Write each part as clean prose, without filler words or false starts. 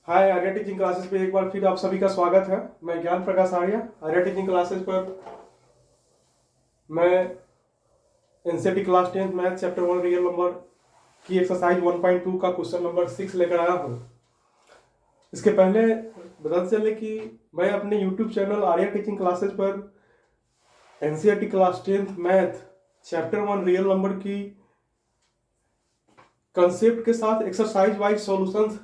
हाय, Arya teaching classes पे एक बार फिर आप सभी का स्वागत है। मैं ज्ञान प्रकाश आर्या। आर्या टीचिंग क्लासेस पर मैं NCERT class 10 math chapter 1 real number की एक्सरसाइज 1.2 का क्वेश्चन नंबर 6 लेकर आया हूँ। इसके पहले बताते चले कि मैं अपने YouTube channel Arya teaching classes पर NCERT class 10 math chapter 1 real number की कंसेप्ट के साथ एक्सरसाइज वाइज सॉल्यूशंस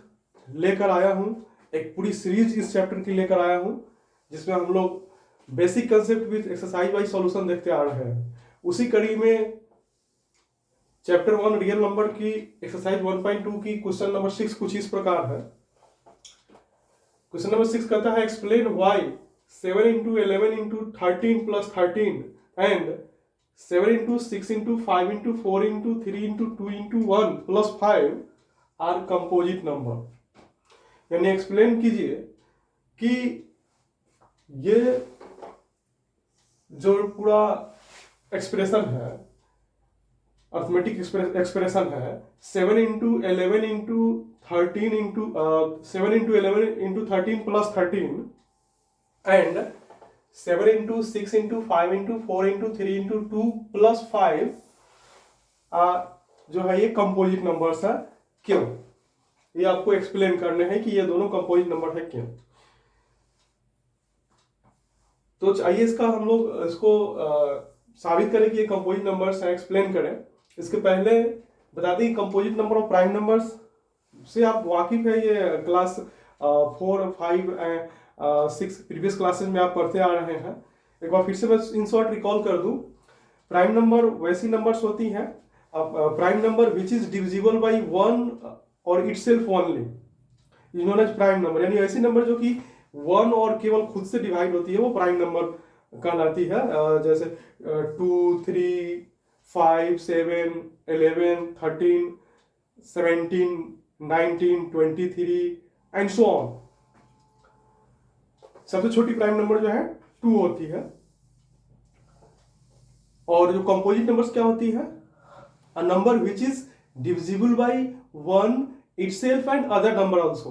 लेकर आया हूँ। एक पूरी सीरीज इस चैप्टर की लेकर आया हूँ जिसमें हम लोग basic concept with exercise wise solution देखते आ रहे हैं। उसी कड़ी में चैप्टर 1 रियल नंबर की एक्सरसाइज 1.2 की क्वेश्चन नंबर 6 कुछ इस प्रकार है। क्वेश्चन नंबर 6 कहता है explain why 7 into 11 into 13 plus 13 and 7 into 6 into 5 into 4 into 3 into 2 into 1 plus 5 are composite number. यानी एक्सप्लेन कीजिए कि ये जो पूरा एक्सप्रेशन है, अर्थमेटिक एक्सप्रेशन है, 7 into 11 into 13 into 7 into 11 into 13 plus 13 and 7 into 6 into 5 into 4 into 3 into 2 plus 5 जो है ये कंपोजिट नंबर्स है। क्यों? ये आपको एक्सप्लेन करने हैं कि ये दोनों कंपोजिट नंबर है क्यों। तो आइए इसका हम लोग इसको साबित करें कि ये कंपोजिट नंबर्स हैं, एक्सप्लेन करें। इसके पहले बता दें कंपोजिट नंबर और प्राइम नंबर्स से आप वाकिफ है। ये क्लास 4, 5 एंड 6 प्रीवियस क्लासेस में आप पढ़ते आ रहे हैं। एक बार फिर से मैं इन शॉर्ट रिकॉल कर दूं। प्राइम नंबर वैसी नंबर्स होती हैं, prime number which is divisible by 1 और itself only is known as prime number. यानी ऐसी नंबर जो कि 1 और केवल खुद से डिवाइड होती है वो प्राइम नंबर कहलाती है। जैसे 2, 3, 5, 7, 11, 13, 17, 19, 23 एंड सो ऑन। सबसे छोटी प्राइम नंबर जो है 2 होती है। और जो कंपोजिट नंबर्स क्या होती है? A number which is divisible by 1 itself and other number also.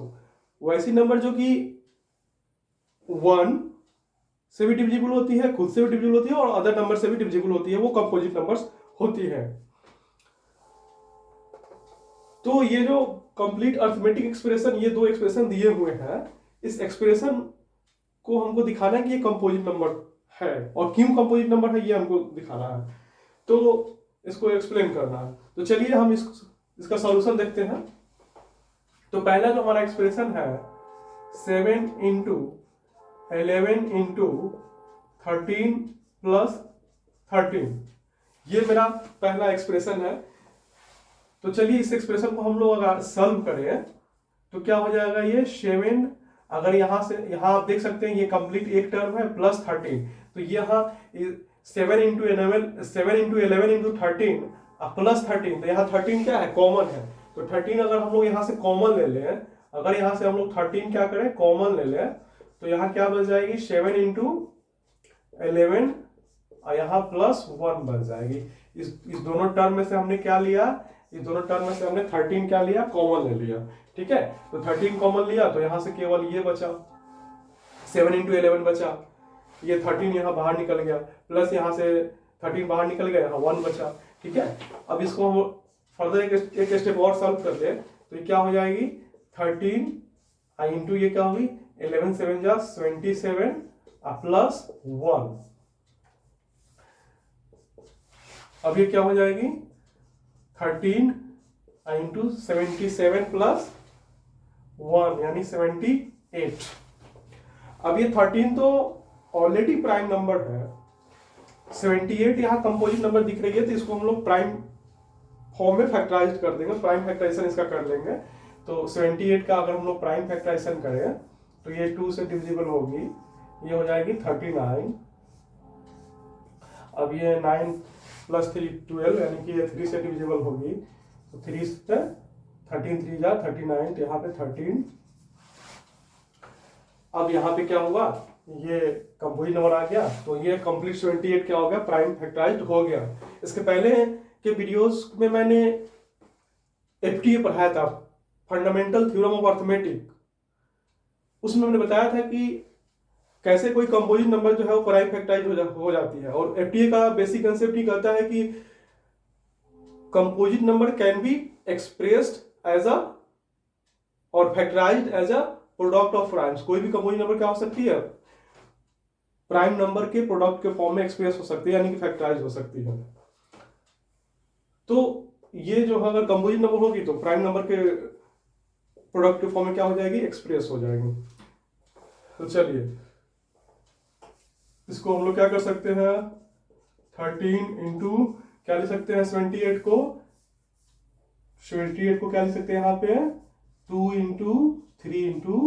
वैसी नंबर जो कि 1 से भी डिविजिबल होती है, खुद से भी डिविजिबल होती है और अदर नंबर से भी डिविजिबल होती है, वो कंपोजिट नंबर्स होती है। तो ये जो कंप्लीट अर्थमेटिक एक्सप्रेशन, ये दो एक्सप्रेशन दिए हुए हैं, इस एक्सप्रेशन को हमको दिखाना है कि ये कंपोजिट नंबर है और क्यों कंपोजिट नंबर है ये हमको दिखाना है। तो इसको एक्सप्लेन करना है। तो चलिए हम इसका सॉल्यूशन देखते हैं। तो पहला जो हमारा एक्सप्रेशन है 7 into 11 into 13 plus 13, ये मेरा पहला एक्सप्रेशन है। तो चलिए इस एक्सप्रेशन को हम लोग अगर सॉल्व करें तो क्या हो जाएगा? ये 7, अगर यहां से यहां आप देख सकते हैं ये कंप्लीट एक टर्म है प्लस 13, तो यहाँ 7 into 11 into 13 प्लस 13, तो यहाँ 13 क्या है? कॉमन है। तो 13 अगर हम लोग यहाँ से कॉमन ले लें, अगर यहाँ से हम लोग 13 क्या करें? कॉमन ले लें, तो यहाँ क्या बच जाएगी? 7 into 11 और यहाँ प्लस 1 बच जाएगी। इस दोनों टर्म में से हमने क्या लिया? इस दोनों टर्म में से हमने 13 क्या लिया? कॉमन ले लिया। ठीक है, तो 13 कॉमन लिया तो यहां से केवल ये बचा, 7 into 11 बचा। ये 13 यहाँ बाहर निकल गया, प्लस यहाँ से 13 बाहर निकल गया, यहाँ 1 बचा। ठीक है, अब इसको हम फर्दर एक स्टेप और सॉल्व कर दे तो ये क्या हो जाएगी? 13 इंटू ये क्या होगी? 11 7 जा 27 प्लस 1। अब ये क्या हो जाएगी? 13 इंटू 77 प्लस 1 यानी 78। अब ये 13 तो ऑलरेडी प्राइम नंबर है, 78 यहाँ कंपोजिट नंबर दिख रही है, तो इसको हम लोग प्राइम फॉर्म में फैक्टराइज कर देंगे, प्राइम फैक्टराइजेशन इसका कर लेंगे। तो 78 का अगर हम लोग प्राइम फैक्टराइजेशन करें तो ये 2 से डिविजिबल होगी, ये हो जाएगी 39। अब ये 9 प्लस 3 12 यानी कि ये 3 से डिविजिबल होगी, तो 3 से 13 3 जा 39, तो यहाँ पे 13। अब यहाँ पे क्या होगा? ये कंपोजिट नंबर आ गया, तो ये कंप्लीट 78 क्या हो गया? प्राइम फैक्टराइज्ड हो गया। इसके पहले के वीडियोस में मैंने एफटीए पढ़ाया था, फंडामेंटल थ्योरम ऑफ अर्थमेटिक। उसमें मैंने बताया था कि कैसे कोई कंपोजिट नंबर जो है वो प्राइम फैक्टराइज हो जाती है। और एफटीए का बेसिक कंसेप्ट ही कहता है कि composite number can be expressed as a और factorised as a product of primes. कोई भी कंपोजिट नंबर क्या हो सकती है, प्राइम नंबर के प्रोडक्ट के फॉर्म में एक्सप्रेस हो सकती है, यानी कि फैक्टराइज हो सकती है। तो ये जो है अगर कंपोजिट नंबर होगी तो प्राइम नंबर के प्रोडक्ट के फॉर्म में क्या हो जाएगी, एक्सप्रेस हो जाएगी। तो चलिए इसको हम लोग क्या कर सकते हैं, 13 इंटू क्या लिख सकते हैं, 78 को, 78 को क्या लिख सकते हैं यहाँ पे, 2 इंटू 3 इंटू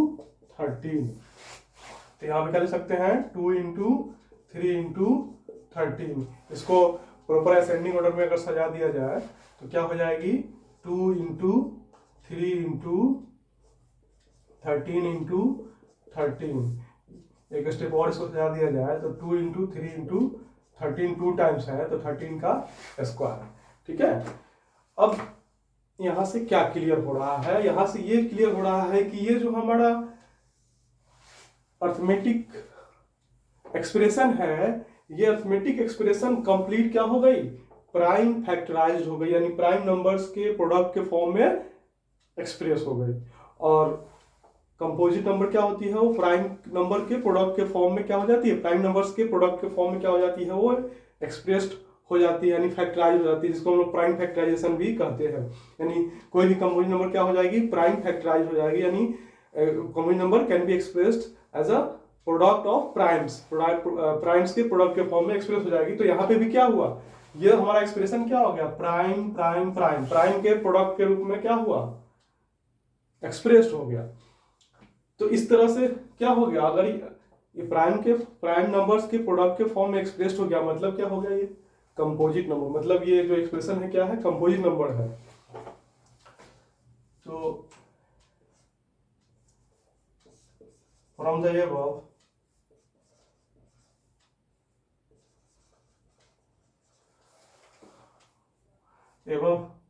13। तो यहाँ पे क्या लिख सकते हैं, 2 इंटू 3 इंटू 13। इसको प्रॉपर असेंडिंग ऑर्डर में अगर सजा दिया जाए तो क्या हो जाएगी, 2 इंटू 3 इंटू 13 इंटू 13। एक स्टेप और इसको सजा दिया जाए तो 2 इंटू 3 इंटू 13 टू टाइम्स है तो 13 का स्क्वायर। ठीक है, अब यहां से क्या क्लियर हो रहा है, यहां से ये क्लियर हो रहा है कि ये जो हमारा अर्थमेटिक एक्सप्रेशन है, ये अर्थमेटिक एक्सप्रेशन कंप्लीट क्या हो गई, प्राइम फैक्टराइज्ड हो गई, यानी प्राइम नंबर्स के प्रोडक्ट के फॉर्म में एक्सप्रेस हो गई। और कंपोजिट नंबर क्या होती है, वो प्राइम नंबर के प्रोडक्ट के फॉर्म में क्या हो जाती है, प्राइम नंबर्स के प्रोडक्ट के फॉर्म में क्या हो जाती है, वो एक्सप्रेस्ड हो जाती है, यानी फैक्टराइज हो जाती है, जिसको हम लोग प्राइम फैक्टराइजेशन भी कहते हैं। यानी कोई भी कंपोजिट नंबर क्या हो जाएगी, प्राइम फैक्टराइज हो जाएगी, यानी composite number can be expressed as a product of primes, primes के प्रोडक्ट के फॉर्म में एक्सप्रेस हो जाएगी। तो यहाँ पे भी क्या हुआ, ये हमारा एक्सप्रेशन क्या हो गया, प्राइम प्राइम प्राइम प्राइम के प्रोडक्ट के रूप में क्या हुआ, एक्सप्रेस्ड हो गया। तो इस तरह से क्या हो गया, अगर ये प्राइम नंबर्स के प्रोडक्ट के फॉर्म में एक्सप्रेस्ड हो गया, मतलब क्या हो गया, ये कंपोजिट नंबर, मतलब ये जो एक्सप्रेशन है क्या है, कंपोजिट नंबर है। तो from the above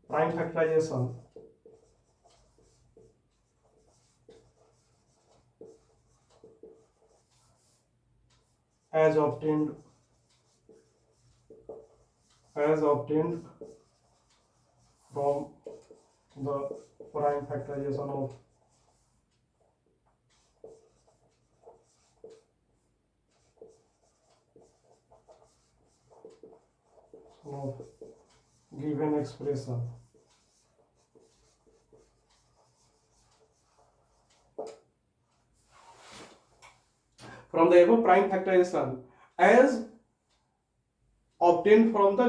prime factorization as obtained from the prime factorization of given expression from the above prime factorization as obtained from the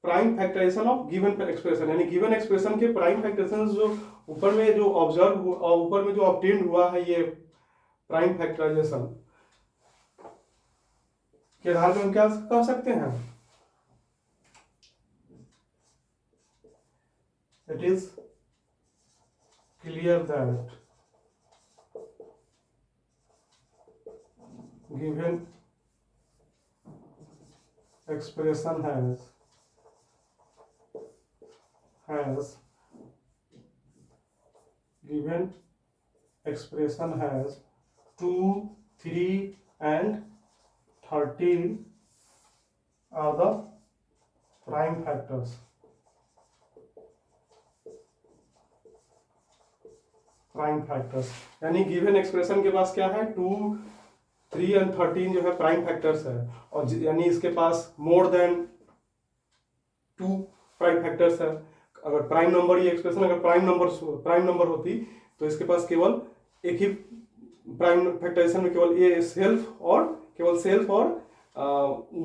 prime factorization of given expression, यानी given expression के prime factorization जो ऊपर में जो observe हुआ, ऊपर में जो ऑब्टेन्ड हुआ है, ये प्राइम फैक्टराइजेशन के आधार में हम क्या कह सकते हैं, it is clear that given expression has given expression has 2, 3 and 13 are the prime factors. Prime factors यानी गिवन एक्सप्रेशन के पास क्या है, 2, 3 एंड 13 जो है प्राइम फैक्टर्स है, और यानी इसके पास मोर देन 2 प्राइम फैक्टर्स है। अगर प्राइम नंबर, ये एक्सप्रेशन अगर प्राइम नंबर होती तो इसके पास केवल एक ही प्राइम फैक्टराइजेशन में केवल ए सेल्फ और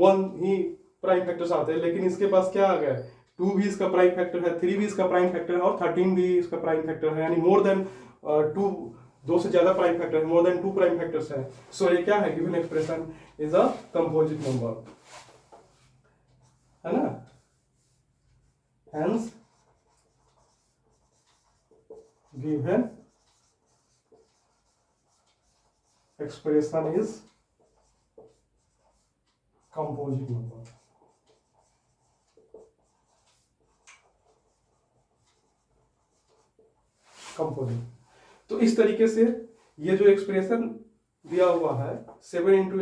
1 ही प्राइम फैक्टर्स आते हैं, लेकिन इसके पास क्या आ गया, 2 भी इसका प्राइम फैक्टर है, 3 भी इसका प्राइम फैक्टर है और 13 भी इसका प्राइम फैक्टर है, यानी मोर देन 2 से ज्यादा प्राइम फैक्टर है, मोर देन 2 प्राइम फैक्टर्स है। सो ये क्या है, given expression is a composite number, है ना। Hence given expression is composite number. Composite, तो इस तरीके से ये जो एक्सप्रेशन दिया हुआ है 7 into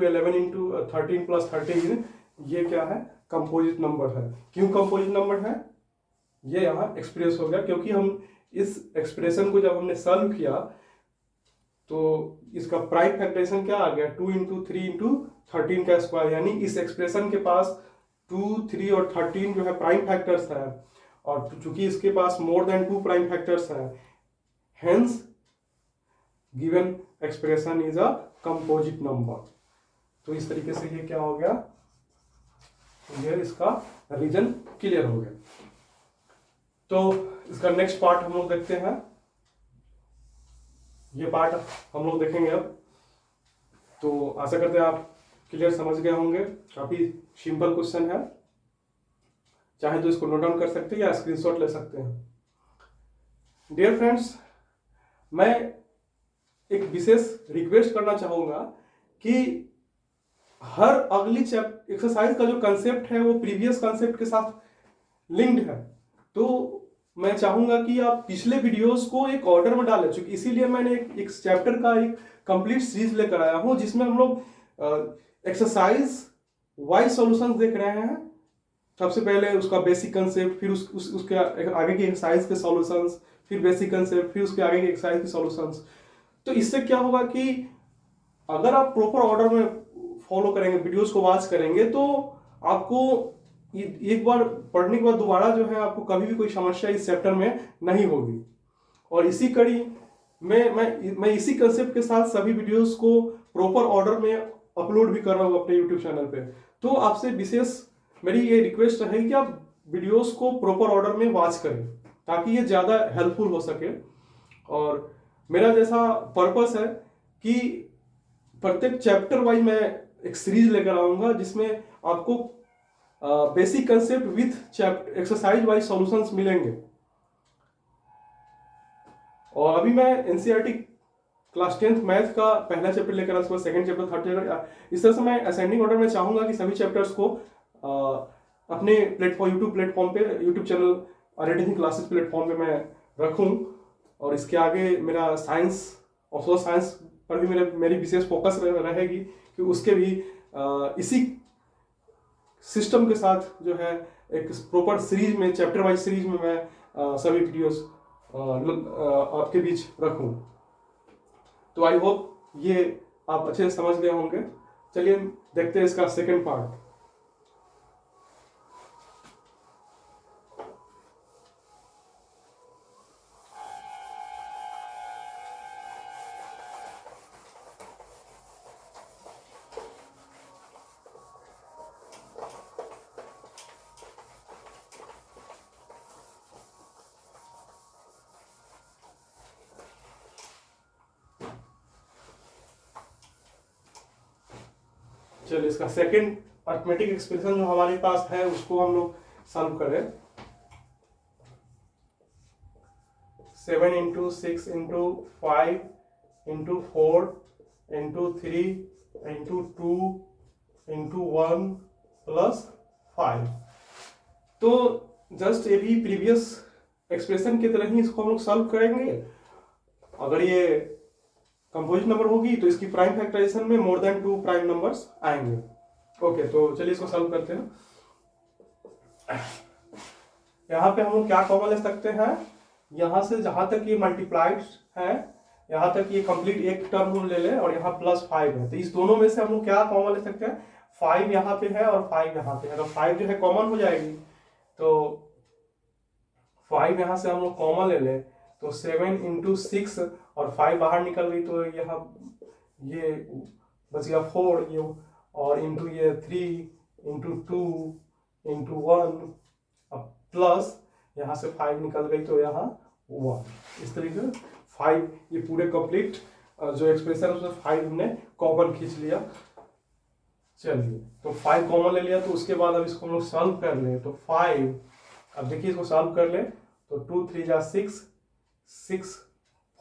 11 into 13 + 13, ये क्या है? कंपोजिट नंबर है। क्यों कंपोजिट नंबर है? ये यहाँ एक्सप्रेस हो गया क्योंकि हम इस एक्सप्रेशन को जब हमने सॉल्व किया तो इसका प्राइम फैक्टराइजेशन क्या आ गया? 2 into 3 into 13 का स्क्वायर, यानी इस एक्सप्रेशन के पास 2, 3 और 13 जो है प्राइम फैक्टर्स है, और चूंकि इसके पास मोर देन 2 प्राइम फैक्टर्स है, hence given expression is a composite number. तो इस तरीके से ये क्या हो गया? ये इसका रीजन क्लियर हो गया। तो इसका नेक्स्ट पार्ट हम लोग देखते हैं। ये पार्ट हम लोग देखेंगे अब। तो आशा करते हैं आप क्लियर समझ गए होंगे। काफी सिंपल क्वेश्चन है, चाहे तो इसको नोट डाउन कर सकते हैं या स्क्रीनशॉट ले सकते हैं। डियर फ्रेंड्स, मैं एक विशेष रिक्वेस्ट करना चाहूंगा कि हर अगली एक्सरसाइज का जो कंसेप्ट है वो प्रीवियस कंसेप्ट के साथ लिंक्ड है। तो मैं चाहूंगा कि आप पिछले वीडियोस को एक ऑर्डर में डालें, क्योंकि इसीलिए मैंने एक चैप्टर का एक कंप्लीट सीरीज लेकर आया हूं जिसमें हम लोग एक्सरसाइज वाइज सॉल्यूशंस देख रहे हैं। सबसे पहले उसका बेसिक कंसेप्ट, फिर उसके आगे की एक्सरसाइज के सॉल्यूशंस, फिर बेसिक कंसेप्ट, फिर उसके आगे की एक्सरसाइज के सॉल्यूशंस। तो इससे क्या होगा कि अगर आप प्रॉपर ऑर्डर में फॉलो करेंगे, वीडियोस को वॉच करेंगे, तो आपको एक बार पढ़ने के बाद दोबारा जो है आपको कभी भी कोई समस्या इस चैप्टर में नहीं होगी। और इसी कड़ी में मैं इसी कंसेप्ट के साथ सभी वीडियोस को प्रॉपर ऑर्डर में अपलोड भी कर रहा हूँ अपने यूट्यूब चैनल पे। तो आपसे विशेष मेरी ये रिक्वेस्ट है कि आप वीडियोस को प्रॉपर ऑर्डर में वॉच करें ताकि ये ज़्यादा हेल्पफुल हो सके। और मेरा जैसा पर्पस है कि प्रत्येक चैप्टर वाइज मैं एक सीरीज लेकर आऊंगा जिसमें आपको basic concept with exercise wise solutions मिलेंगे। और अभी मैं एनसीईआरटी क्लास 10th मैथ का पहला चैप्टर लेकर आया, उसके बाद सेकंड चैप्टर, थर्ड चैप्टर, इस तरह से मैं असेंडिंग ऑर्डर में चाहूंगा कि सभी चैप्टर्स को अपने प्लेटफॉर्म, यूट्यूब प्लेटफॉर्म पे, यूट्यूब चैनल आरएडीसी क्लासेस प्लेटफॉर्म पे मैं रखूं। और इसके आगे मेरा साइंस और सोशल साइंस पर भी मेरी विशेष फोकस रहेगी कि उसके भी इसी सिस्टम के साथ जो है एक प्रॉपर सीरीज में, चैप्टर वाइज सीरीज में मैं सभी वीडियोस आपके बीच रखूं। तो आई होप ये आप अच्छे से समझ गए होंगे। चलिए देखते हैं इसका सेकंड पार्ट। चलिए इसका सेकंड अर्थमेटिक एक्सप्रेशन जो हमारे पास है उसको हम लोग सॉल्व करें। 7 into 6 into 5 into 4 into 3 into 2 into 1 plus 5। तो जस्ट ये भी प्रीवियस एक्सप्रेशन की तरह ही इसको हम लोग सॉल्व करेंगे। अगर ये कंपोजिट नंबर होगी तो इसकी प्राइम फैक्टराइजेशन में मोर देन 2 प्राइम नंबर्स आएंगे। ओके, तो चलिए इसको सॉल्व करते हैं। यहाँ पे हम लोग क्या कॉमन ले सकते हैं? यहाँ से जहां तक ये मल्टीप्लाइड है, यहाँ तक ये कंप्लीट एक टर्म हम ले लें और यहाँ +5 है, तो इस दोनों में से हम लोग क्या कॉमन ले सकते हैं? 5 यहाँ पे है और 5 यहाँ पे है, तो 5 जो है कॉमन हो जाएगी। तो 5 यहाँ से हम लोग कॉमन ले लें तो 7 into 6 और 5 बाहर निकल गई, तो यहाँ ये बच गया 4, ये और इंटू ये 3 into 2 into 1, अब प्लस यहाँ से 5 निकल गई तो यहाँ 1। इस तरीके से 5 ये पूरे कंप्लीट जो एक्सप्रेशन है उसमें 5 हमने कॉमन खींच लिया। चलिए तो 5 कॉमन ले लिया, तो उसके बाद अब इसको हम लोग सॉल्व कर लें। तो 5, अब देखिए इसको सॉल्व कर लें तो 2 3 जा 6, 6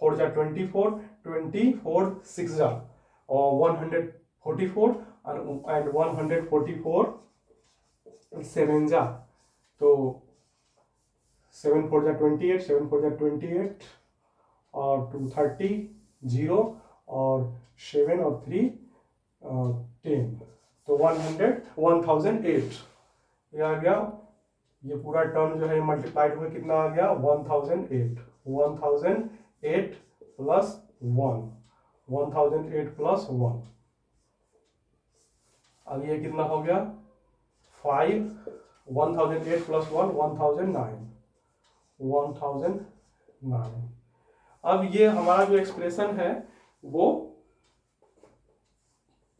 4 जा 24, 24 6 जा और 144 एंड 144 7 जा, तो 7 4 जा 28, 7 4 जा 28 और 2 30 0 और 7 और 3 10, तो 1008 ये आ गया। ये पूरा टर्म जो है मल्टीप्लाइड हुए कितना आ गया 1008 प्लस 1 1008 प्लस 1। अब ये कितना हो गया 5 1008 प्लस 1 1009। अब ये हमारा जो एक्सप्रेशन है वो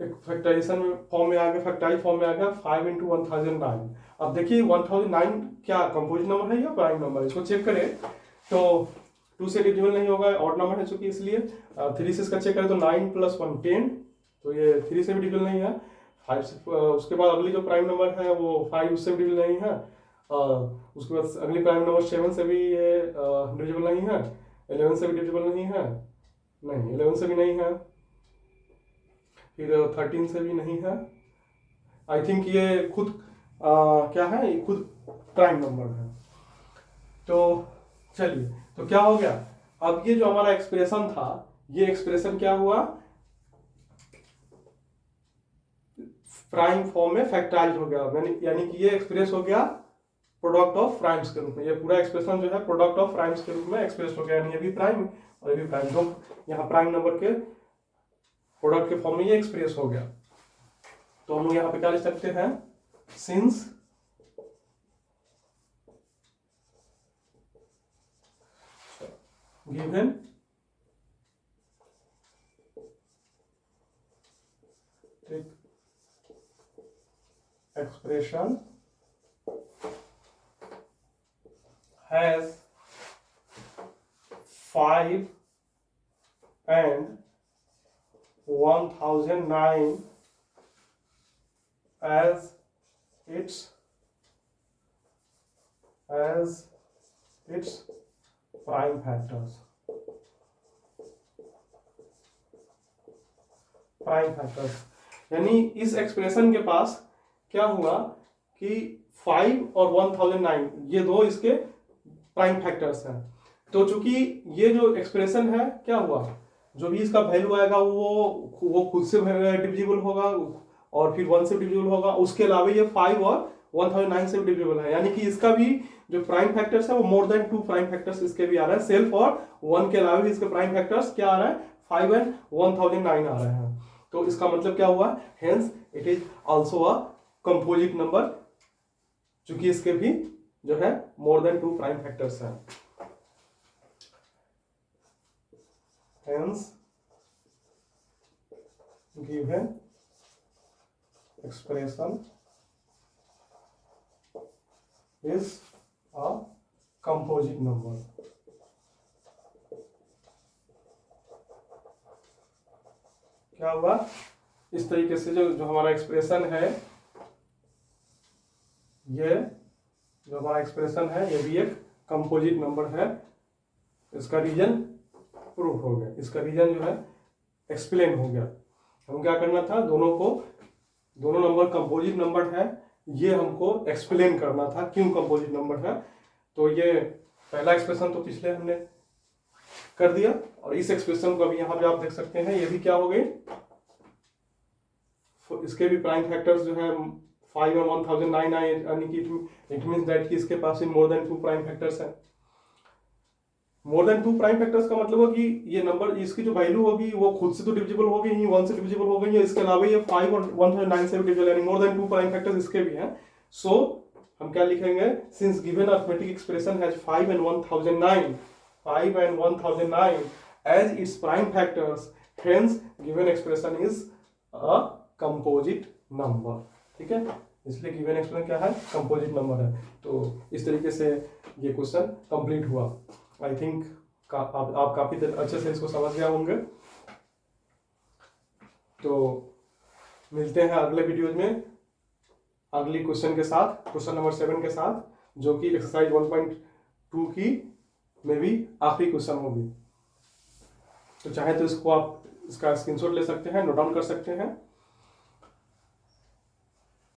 एक फैक्टराइजेशन फॉर्म में आ गया, फैक्टराइज फॉर्म में आ गया 5 इंटू 1009। अब देखिए 1009 क्या कंपोजिट नंबर है या प्राइम नंबर है, इसको चेक करें तो 2 से डिविजिबल नहीं होगा, ऑड नंबर है चूंकि, इसलिए 3 से इसका चेक करें तो 9 प्लस 1 10, तो ये 3 से भी डिविजिबल नहीं है। 5 से उसके बाद अगली जो प्राइम नंबर है वो 5 उससे भी डिविजिबल नहीं है। उसके बाद अगली प्राइम नंबर 7 से भी ये डिविजिबल नहीं है, 11 से भी डिविजिबल नहीं है, नहीं 11 से भी नहीं है, फिर 13 से भी नहीं है। आई थिंक ये खुद क्या है, ये खुद प्राइम नंबर है। तो चलिए, तो क्या हो गया, अब ये जो हमारा एक्सप्रेशन था, ये एक्सप्रेशन क्या हुआ, प्राइम फॉर्म में फैक्टराइज हो गया, यानी कि ये एक्सप्रेस हो गया प्रोडक्ट ऑफ प्राइम्स के रूप में। ये पूरा एक्सप्रेशन जो है प्रोडक्ट ऑफ प्राइम्स के रूप में एक्सप्रेस हो गया, यानी ये भी प्राइम और ये भी प्राइम, जो यहाँ प्राइम नंबर के प्रोडक्ट के फॉर्म में ये एक्सप्रेस हो गया। तो हम लोग यहाँ पे क्या लिख सकते हैं, since given expression has 5 and 1009 as its prime factors। Prime factors यानी इस एक्सप्रेशन के पास क्या हुआ कि 5 और 1009 ये दो इसके प्राइम फैक्टर्स हैं। तो चूंकि ये जो एक्सप्रेशन है क्या हुआ, जो भी इसका वैल्यू आएगा वो खुद से डिविजिबल होगा और फिर 1 से डिविजिबल होगा। उसके अलावा ये 5 और 1009 से भी डिविजिबल है, यानी कि इसका भी जो प्राइम फैक्टर्स है वो मोर देन 2 प्राइम फैक्टर्स इसके भी आ रहे हैं सेल्फ, और 1 के अलावा भी इसके प्राइम फैक्टर्स क्या आ रहा है 5 एंड 1009 आ रहे हैं। तो इसका मतलब क्या हुआ, hence it is also a composite number, चूंकि इसके भी जो है मोर देन 2 प्राइम फैक्टर्स हैं। Hence given expression is a composite number. क्या हुआ, इस तरीके से जो हमारा एक्सप्रेशन है, ये जो हमारा एक्सप्रेशन है ये भी एक कंपोजिट नंबर है। इसका रीजन प्रूफ हो गया, इसका रीजन जो है एक्सप्लेन हो गया। हम क्या करना था, दोनों नंबर कंपोजिट नंबर है, ये हमको एक्सप्लेन करना था क्यों कंपोजिट नंबर है। तो ये पहला एक्सप्रेशन तो पिछले हमने कर दिया, और इस एक्सप्रेशन को अभी यहाँ पे आप देख सकते हैं, ये भी क्या हो गई, इसके भी प्राइम फैक्टर्स जो है 5 और 1009 आए, यानी कि इट मींस दैट कि इसके पास मोर देन 2 प्राइम फैक्टर्स हैं। मोर देन 2 प्राइम फैक्टर्स का मतलब है कि ये नंबर, इसकी जो वैल्यू होगी वो खुद से तो डिविजिबल हो गई ही, 1 से डिविजिबल हो गई है, इसके अलावा ये 5 और 1009 से भी डिविजिबल, यानी मोर देन 2 प्राइम फैक्टर्स इसके भी हैं। सो हम क्या लिखेंगे, since given arithmetic expression has 5 and 1009 as its prime factors, hence given expression is a composite number। ठीक है, इसलिए गिवन एक्सप्रेशन क्या है, कंपोजिट नंबर है। तो इस तरीके से ये क्वेश्चन कंप्लीट हुआ। आई थिंक आप काफी अच्छे से इसको समझ गए होंगे। तो मिलते हैं अगले वीडियोज में अगली क्वेश्चन के साथ, क्वेश्चन नंबर 7 के साथ, जो कि एक्सरसाइज 1.2 की में भी आखिरी क्वेश्चन होगी। तो चाहे तो इसको आप इसका स्क्रीनशॉट ले सकते हैं, नोट डाउन कर सकते हैं।